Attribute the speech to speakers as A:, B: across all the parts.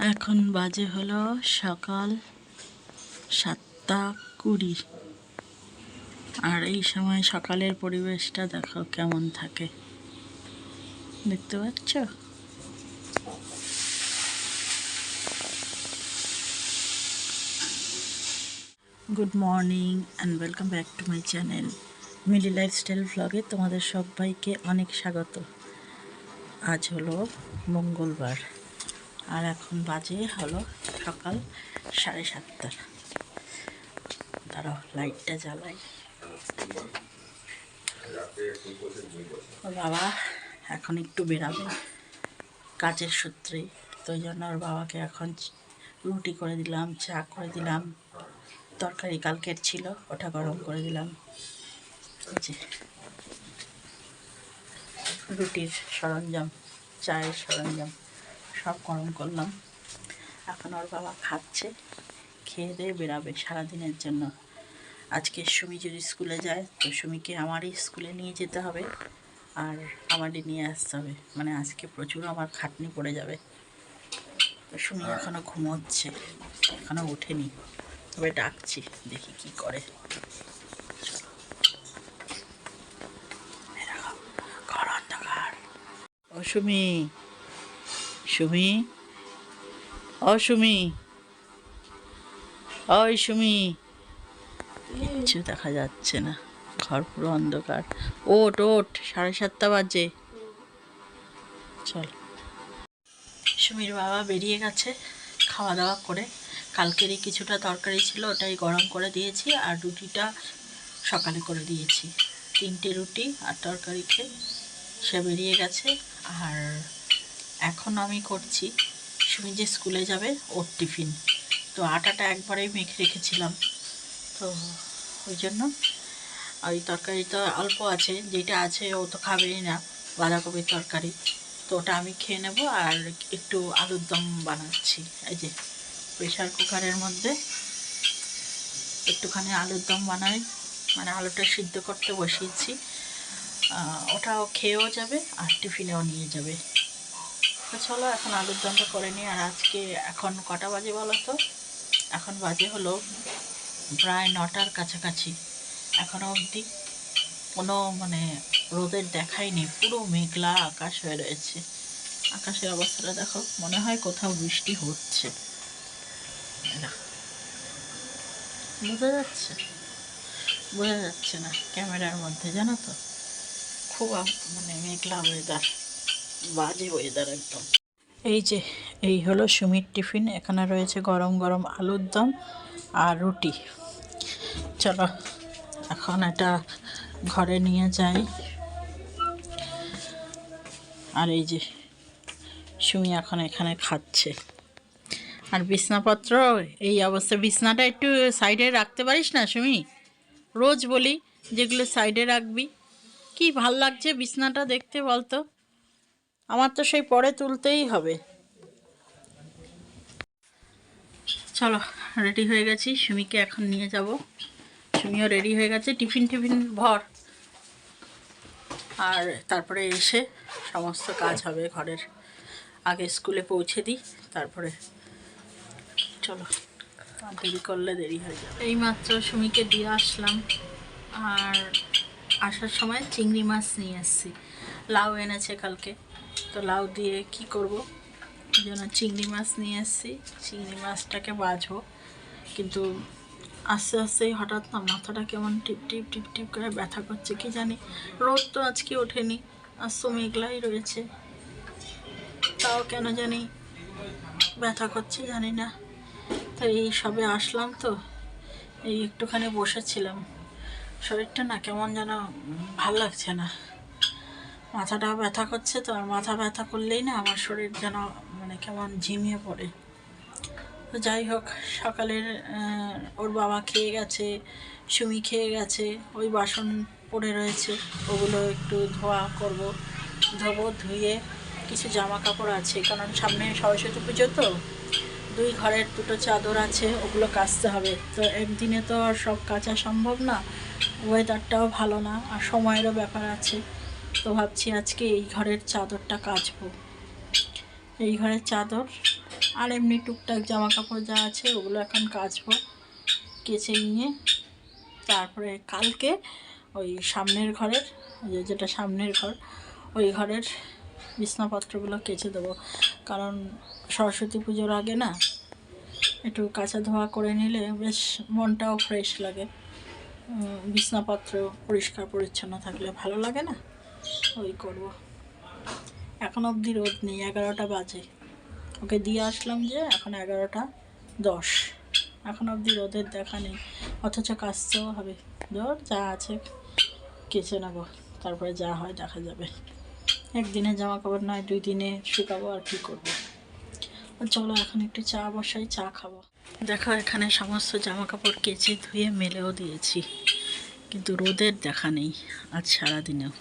A: এখন বাজে হলো সকাল 7:20। আর এই সময় সকালের পরিবেশটা দেখো কেমন থাকে, দেখতে পাচ্ছ? Good morning and welcome back to my channel Mili lifestyle ব্লগে তোমাদের সবাইকে অনেক স্বাগত। আজ হলো মঙ্গলবার আর এখন বাজে হলো সকাল 7:30। দাঁড়াও, লাইটটা জ্বালাই। ওর বাবা এখন একটু বেরাবে কাজের সূত্রে, তো ওই জন্য ওর বাবাকে এখন রুটি করে দিলাম, চা করে দিলাম, তরকারি কালকের ছিল ওটা গরম করে দিলাম। যে রুটির সরঞ্জাম, চায়ের সরঞ্জাম সব গরম করলাম। এখন ওর বাবা খাচ্ছে, খেয়ে দিয়ে বেরাবে সারাদিনের জন্য। আজকে সুমি যদি স্কুলে যায় তো সুমিকে আমারই স্কুলে নিয়ে যেতে হবে আর আমারই নিয়ে আসতে হবে, মানে আজকে প্রচুর আমার খাটনি পড়ে যাবে। তো সুমি এখনও ঘুমোচ্ছে, এখনও ওঠেনি, তবে ডাকছি, দেখি কি করে। ঘর অন্ধকার। ও সুমি, সুমি, ও সুমি, ওই সুমি, কিচ্ছু দেখা যাচ্ছে না, ঘর পুরো অন্ধকার। ওঠ ওঠ, 7:30 বাজে, চল। সুমির বাবা বেরিয়ে গেছে খাওয়া দাওয়া করে। কালকেরই কিছুটা তরকারি ছিল, ওটাই গরম করে দিয়েছি, আর রুটিটা সকালে করে দিয়েছি। 3টে রুটি আর তরকারি খেয়ে সে বেরিয়ে গেছে। আর এখন আমি করছি সুমি যে স্কুলে যাবে ওর টিফিন। তো আটাটা একবারেই মেখে রেখেছিলাম, তো ওই জন্য ওই তরকারি তো অল্প আছে, যেটা আছে ও তো খাবেই না, বাঁধাকপির তরকারি, তো ওটা আমি খেয়ে নেব। আর একটু আলুর দম বানাচ্ছি, এই যে প্রেশার কুকারের মধ্যে একটুখানি আলুর দম বানাই, মানে আলুটা সিদ্ধ করতে বসিয়েছি। ওটাও খেয়েও যাবে আর টিফিনেও নিয়ে যাবে। তো চলো এখন আলুর দমটা করে নিই। আর আজকে এখন কটা বাজে বলো তো? এখন বাজে হলো প্রায় 9টার কাছাকাছি। এখনও অবধি কোনো মানে রোদের দেখাই নেই, পুরো মেঘলা আকাশ হয়ে রয়েছে। আকাশের অবস্থাটা দেখো, মনে হয় কোথাও বৃষ্টি হচ্ছে, বোঝা যাচ্ছে? বোঝা যাচ্ছে না ক্যামেরার মধ্যে, জানো তো, খুব মানে মেঘলা ওয়েদার, বাজে ওয়েদার একদম। এই যে এই হলো সুমির টিফিন, এখানে রয়েছে গরম গরম আলুর দম আর রুটি। চলো এখন এটা ঘরে নিয়ে যাই। আর এই যে সুমি এখন এখানে খাচ্ছে। আর বিছনাপত্র এই অবস্থা, বিছনাটা একটু সাইডে রাখতে পারিস না সুমি? রোজ বলি যেগুলো সাইডে রাখবি। কি ভাল লাগছে বিছনাটা দেখতে বলতো? আমার তো সেই পরে তুলতেই হবে। চলো রেডি হয়ে গেছি, সুমিকে এখন নিয়ে যাব। সুমিও রেডি হয়ে গেছে, টিফিন ভর, আর তারপরে এসে সমস্ত কাজ হবে ঘরের। আগে স্কুলে পৌঁছে দিই, তারপরে চলো, দেরি করলে দেরি হয়ে যাবে। এইমাত্র সুমিকে দিয়ে আসলাম, আর আসার সময় চিংড়ি মাছ নিয়ে এসেছি। লাউ এনেছে কালকে, তো লাউ দিয়ে কি করব, ওই জন্য চিংড়ি মাছ নিয়ে এসেছি। চিংড়ি মাছটাকে বাছবো, কিন্তু আস্তে আস্তেই হঠাৎ না মাথাটা কেমন টিপ টিপ টিপ টিপ করে ব্যথা করছে, কি জানি। রোদ তো আজকে ওঠেনি, আজ তো মেঘলাই রয়েছে, তাও কেন জানি ব্যথা করছে, জানি না। তো এই সবে আসলাম, তো এই একটুখানি বসেছিলাম, শরীরটা না কেমন যেন ভাল লাগছে না, মাথাটাও ব্যথা করছে। তো আর মাথা ব্যথা করলেই না আমার শরীর যেন মানে কেমন ঝিমিয়ে পড়ে। তো যাই হোক, সকালের ওর বাবা খেয়ে গেছে, সুমি খেয়ে গেছে, ওই বাসন পড়ে রয়েছে, ওগুলো একটু ধোবো, ধুয়ে কিছু জামা কাপড় আছে, কারণ সামনে সরস্বতী পুজো, তো 2 ঘরের 2টো চাদর আছে, ওগুলো কাচতে হবে। তো একদিনে তো আর সব কাচা সম্ভব না, ওয়েদারটাও ভালো না, আর সময়েরও ব্যাপার আছে। তো ভাবছি আজকে এই ঘরের চাদরটা কাচবো, এই ঘরের চাদর আর এমনি টুকটাক জামা কাপড় যা আছে ওগুলো এখন কাচবো, কেচে নিয়ে তারপরে কালকে ওই সামনের ঘরের, যেটা সামনের ঘর, ওই ঘরের বিছনাপত্রগুলো কেচে দেবো। কারণ সরস্বতী পুজোর আগে না একটু কাচা ধোয়া করে নিলে বেশ মনটাও ফ্রেশ লাগে। বিছনাপত্র পরিষ্কার পরিচ্ছন্ন থাকলে ভালো লাগে না, ওই করব। এখন অবধি রোদ নেই, 11টা বাজে, ওকে দিয়ে আসলাম যে এখন 11টা 10, এখন অবধি রোদের দেখা নেই, অথচ কাচতেও হবে। ধর যা আছে কেচে নেবো, তারপরে যা হয় দেখা যাবে। একদিনে জামা কাপড় নয়, 2 দিনে শুকাবো, আর কী করবো। চলো এখন একটু চা বসাই, চা খাবো। দেখো এখানে সমস্ত জামা কাপড় কেচে ধুয়ে মেলেও দিয়েছি, কিন্তু রোদের দেখা নেই আজ সারাদিনেও।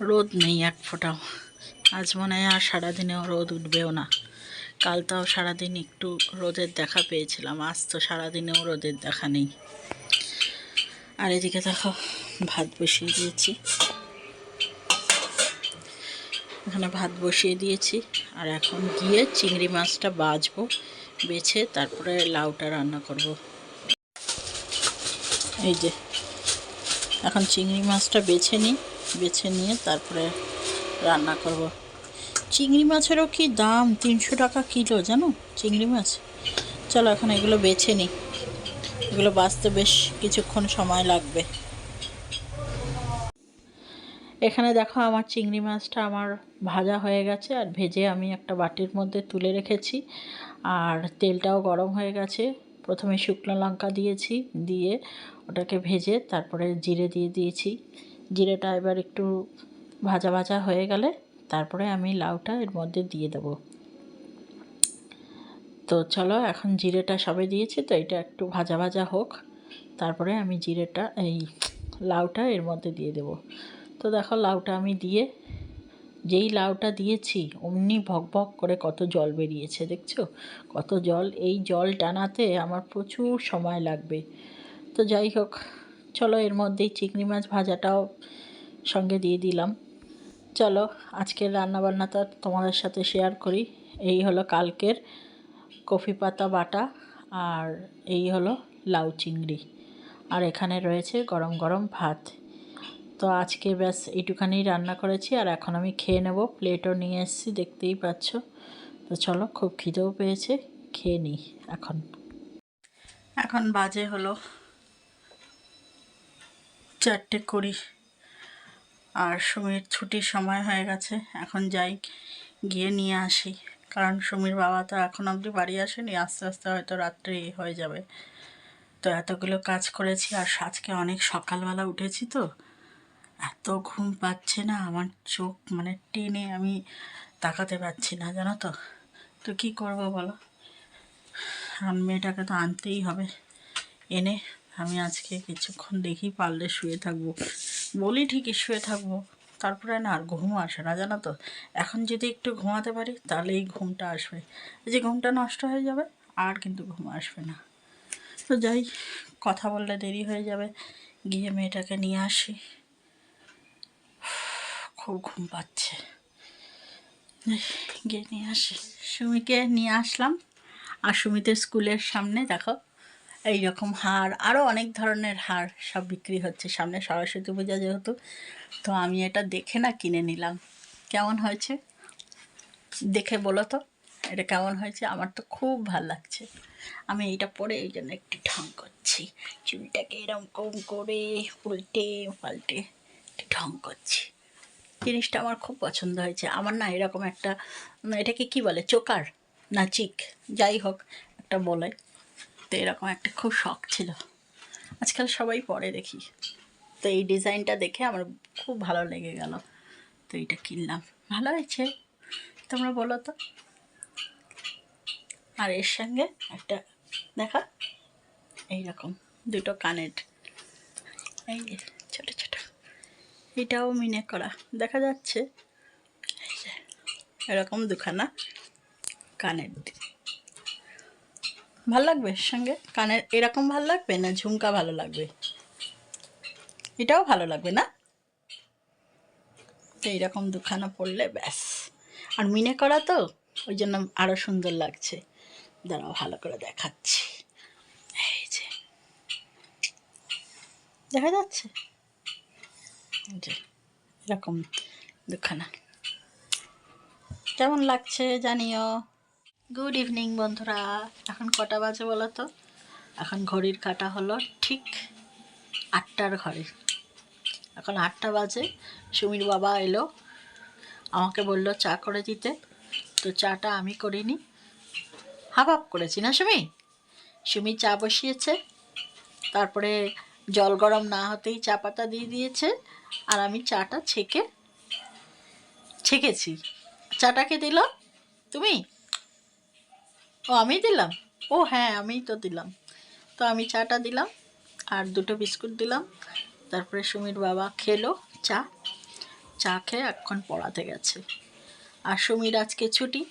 A: রোদ নেই এক ফোঁটাও, আজ মনে হয় আর সারাদিনেও রোদ উঠবেও না। কাল তাও সারাদিন একটু রোদের দেখা পেয়েছিলাম, আজ তো সারাদিনেও রোদের দেখা নেই। আর এদিকে দেখো ভাত বসিয়ে দিয়েছি, এখানে ভাত বসিয়ে দিয়েছি। আর এখন গিয়ে চিংড়ি মাছটা বাছবো, বেছে তারপরে লাউটা রান্না করব। এই যে এখন চিংড়ি মাছটা বেছে নিই, বেছে নিয়ে তারপরে রান্না করব। চিংড়ি মাছেরও কি দাম, 300 টাকা কিলো জানো চিংড়ি মাছ। চলো এখন এগুলো বেছে নিই, এগুলো বাছতে বেশ কিছুক্ষণ সময় লাগবে। এখানে দেখো আমার চিংড়ি মাছটা আমার ভাজা হয়ে গেছে, আর ভেজে আমি একটা বাটির মধ্যে তুলে রেখেছি। আর তেলটাও গরম হয়ে গেছে, প্রথমে শুকনো লঙ্কা দিয়েছি, দিয়ে ওটাকে ভেজে তারপরে জিরে দিয়ে দিয়েছি। জিরেটা এবার একটু ভাজা ভাজা হয়ে গেলে তারপরে আমি লাউটা এর মধ্যে দিয়ে দেবো। তো চলো এখন জিরেটা সবে দিয়েছি, তো এটা একটু ভাজা ভাজা হোক, তারপরে আমি জিরেটা এই লাউটা এর মধ্যে দিয়ে দেব। তো দেখো লাউটা আমি দিয়ে, যেই লাউটা দিয়েছি অমনি ভক ভক করে কত জল বেরিয়েছে, দেখছো কত জল। এই জল টানাতে আমার প্রচুর সময় লাগবে। তো যাই হোক, চলো এর মধ্যেই চিংড়ি মাছ ভাজাটাও সঙ্গে দিয়ে দিলাম। চলো আজকের রান্নাবান্নাটা তোমাদের সাথে শেয়ার করি। এই হলো কালকের কফি পাতা বাটা, আর এই হলো লাউ চিংড়ি, আর এখানে রয়েছে গরম গরম ভাত। তো আজকে ব্যাস এইটুখানি রান্না করেছি, আর এখন আমি খেয়ে নেব। প্লেটও নিয়ে এসেছি দেখতেই পাচ্ছ। তো চলো, খুব খিদেও পেয়েছে, খেয়ে নিই। এখন বাজে হলো 4:20, আর সুমির ছুটির সময় হয়ে গেছে। এখন যাই গিয়ে নিয়ে আসি, কারণ সুমির বাবা তো এখন অবধি বাড়ি আসেনি, আস্তে আস্তে হয়তো রাত্রি হয়ে যাবে। তো এতগুলো কাজ করেছি, আর আজকে অনেক সকালবেলা উঠেছি, তো এত ঘুম পাচ্ছে না আমার, চোখ মানে টেনে আমি তাকাতে পারছি না জানো তো। তো কী করবো বলো, আর মেয়েটাকে তো আনতেই হবে। এনে আমি আজকে কিছুক্ষণ দেখি পারলে শুয়ে থাকবো, বলি ঠিকই শুয়ে থাকবো, তারপরে না আর ঘুম আসে না জানো তো। এখন যদি একটু ঘুমাতে পারি তাহলে এই ঘুমটা আসবে, এই যে ঘুমটা নষ্ট হয়ে যাবে আর কিন্তু ঘুম আসবে না। তো যাই, কথা বললে দেরি হয়ে যাবে, গিয়ে মেয়েটাকে নিয়ে আসি, খুব ঘুম পাচ্ছে, গিয়ে নিয়ে আসি। সুমিকে নিয়ে আসলাম, আর সুমিতের স্কুলের সামনে দেখো এই রকম হার, আরও অনেক ধরনের হার সব বিক্রি হচ্ছে সামনে, সরস্বতী পূজা যেহেতু। তো আমি এটা দেখে না কিনে নিলাম। কেমন হয়েছে দেখে বলো তো, এটা কেমন হয়েছে? আমার তো খুব ভাল লাগছে। আমি এইটা পরে এই জন্য একটু ঢং করছি, চুলটাকে এরকম করে উল্টে পাল্টে একটু ঢং করছি। জিনিসটা আমার খুব পছন্দ হয়েছে। আমার না এরকম একটা, এটাকে কি বলে, চোকার না চিক, যাই হোক একটা বলে, তো এরকম একটা খুব শখ ছিল, আজকাল সবাই পরে দেখি। তো এই ডিজাইনটা দেখে আমার খুব ভালো লেগে গেল, তো এইটা কিনলাম। ভালো হয়েছে, তোমরা বলো তো। আর এর সঙ্গে একটা দেখা এইরকম দুটো কানের, এই যে ছোটো ছোটো, এটাও মিনে করা দেখা যাচ্ছে, এই যে এরকম দুখানা কানের, ভাল লাগবে এর সঙ্গে কানের এরকম ভাল লাগবে না ঝুমকা ভালো লাগবে? এটাও ভালো লাগবে না? তো এইরকম দুখানা পরলে ব্যাস। আর মিনে করা তো ওই জন্য আরও সুন্দর লাগছে। দাঁড়াও ভালো করে দেখাচ্ছি। এই যে দেখা যাচ্ছে, যে এরকম দুখানা কেমন লাগছে জানিও। গুড ইভিনিং বন্ধুরা। এখন কটা বাজে বলো তো? এখন ঘড়ির কাঁটা হলো ঠিক 8টার ঘরে। এখন 8টা বাজে। সুমির বাবা এলো, আমাকে বললো চা করে দিতে। তো চাটা আমি করিনি, হাফ হাফ করেছি না সুমি? সুমি চা বসিয়েছে, তারপরে জল গরম না হতেই চা পাতা দিয়ে দিয়েছে, আর আমি চাটা ছেঁকেছি। চাটাকে দিল তুমি? ও আমি দিলাম? ও হ্যাঁ আমিই তো দিলাম। তো আমি চাটা দিলাম আর 2টো বিস্কুট দিলাম। তারপরে সুমির বাবা খেলো চা খেয়ে এখন পড়াতে গেছে। আর সুমির আজকে ছুটি,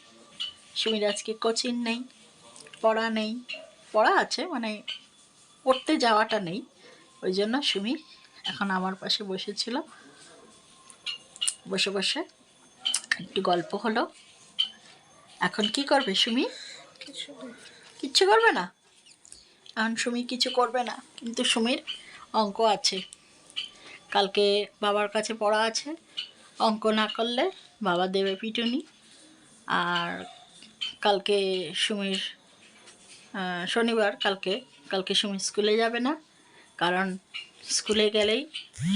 A: সুমির আজকে কোচিং নেই, পড়া নেই। পড়া আছে মানে পড়তে যাওয়াটা নেই। ওই জন্য সুমি এখন আমার পাশে বসেছিল, বসে বসে একটু গল্প হলো। এখন কি করবে সুমি? কিচ্ছু করবে না। এখন সুমি কিছু করবে না, কিন্তু সুমির অঙ্ক আছে। কালকে বাবার কাছে পড়া আছে, অঙ্ক না করলে বাবা দেবে পিটুনি। আর কালকে সুমির শনিবার, কালকে সুমি স্কুলে যাবে না, কারণ স্কুলে গেলেই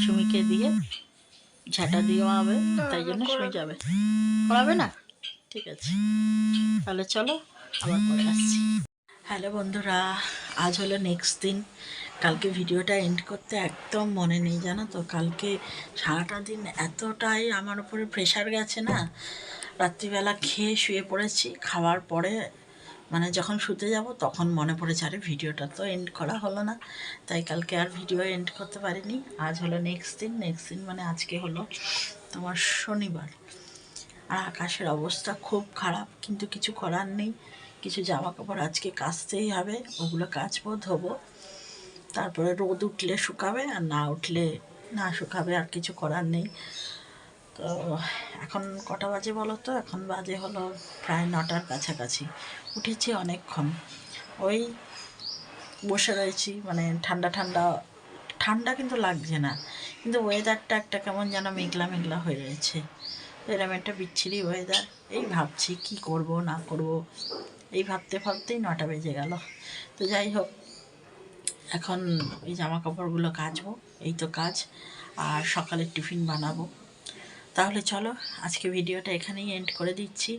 A: সুমিকে দিয়ে ঝাঁটা দিয়ে হবে, তাই জন্য সুমি যাবে। পড়াবে না? ঠিক আছে, তাহলে চলো আবার পরে আসছি। হ্যালো বন্ধুরা, আজ হলো নেক্সট দিন। কালকে ভিডিওটা এন্ড করতে একদম মনে নেই জানো তো। কালকে সারাটা দিন এতটাই আমার উপরে প্রেশার গেছে না, রাত্রিবেলা খেয়ে শুয়ে পড়েছি। খাওয়ার পরে মানে যখন শুতে যাব তখন মনে পড়েছে আরে ভিডিওটা তো এন্ড করা হলো না, তাই কালকে আর ভিডিও এন্ড করতে পারিনি। আজ হলো নেক্সট দিন মানে আজকে হলো তোমার শনিবার। আর আকাশের অবস্থা খুব খারাপ, কিন্তু কিছু করার নেই। কিছু জামা কাপড় আজকে কাচতেই হবে, ওগুলো কাচবো, ধোবো, তারপরে রোদ উঠলে শুকাবে, আর না উঠলে না শুকাবে, আর কিছু করার নেই। তো এখন কটা বাজে বলো তো? এখন বাজে হলো প্রায় 9টার কাছাকাছি। উঠেছি অনেকক্ষণ, ওই বসে রয়েছি, মানে ঠান্ডা ঠান্ডা ঠান্ডা কিন্তু লাগছে না, কিন্তু ওয়েদারটা একটা কেমন যেন মেঘলা মেঘলা হয়ে রয়েছে। এরকম একটা বিচ্ছিরি ওয়েদার। এই ভাবছি কি করব না করব, এই ভাবতে ভাবতেই 9টা বেজে গেল। তো যাই হোক, এখন এই জামা কাপড়গুলো কাচবো, এই তো কাজ, আর সকালের টিফিন বানাবো। তাহলে চলো আজকে ভিডিওটা এখানেই এন্ড করে দিচ্ছি।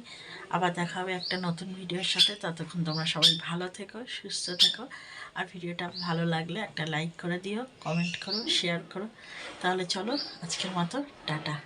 A: আবার দেখা হবে একটা নতুন ভিডিওর সাথে। ততক্ষণ তোমরা সবাই ভালো থেকো, সুস্থ থেকো। আর ভিডিওটা ভালো লাগলে একটা লাইক করে দিও, কমেন্ট করো, শেয়ার করো। তাহলে চলো আজকের মতো টাটা।